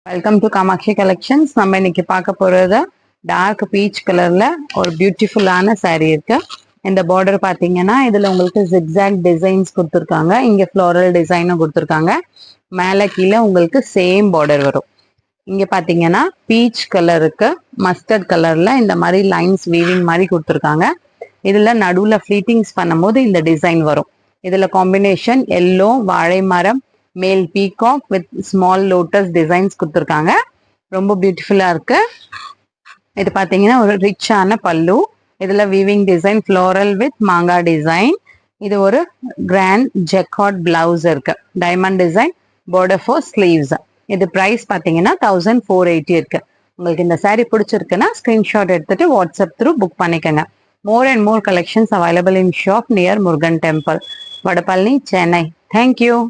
Welcome to Kamakshi collections. நம்ம இன்னைக்கு பார்க்க போறது டார்க் பீச் கலர்ல ஒரு பியூட்டிஃபுல்லான saree இருக்கு. இந்த பார்டர் பாத்தீங்கன்னா இதுல உங்களுக்கு ஜிக்ஸாக் டிசைன்ஸ் கொடுத்துருக்காங்க. இங்க ஃப்ளோரல் டிசைனும் கொடுத்துருக்காங்க. மேல கீழே உங்களுக்கு சேம் பார்டர் வரும். இங்க பாத்தீங்கன்னா பீச் கலருக்கு மஸ்டர்ட் கலர்ல இந்த மாதிரி லைன்ஸ் வீவிங் மாதிரி கொடுத்துருக்காங்க. இதுல நடுவுல ஃபிளீட்டிங்ஸ் பண்ணும்போது இந்த டிசைன் வரும். இதுல காம்பினேஷன் எல்லோ, வாழை மரம், மேல் peacock with small lotus designs கொடுத்துருக்காங்க. ரொம்ப பியூட்டிஃபுல்லா இருக்கு. இது பாத்தீங்கன்னா ஒரு ரிச்சான பல்லு. இதுல வீவிங் டிசைன் ஃப்ளோரல் வித் மாங்கா டிசைன். இது ஒரு கிராண்ட் ஜெக்கார்ட் பிளவுஸ் இருக்கு. Diamond design border for sleeves. இது பிரைஸ் பாத்தீங்கன்னா 1480 இருக்கு. உங்களுக்கு இந்த saree பிடிச்சிருக்குன்னா ஸ்கிரீன்ஷாட் எடுத்துட்டு வாட்ஸ்அப் த்ரூ புக் பண்ணிக்கோங்க. More and more collections available in shop near Murugan Temple, Vadapalli, Chennai. Thank you.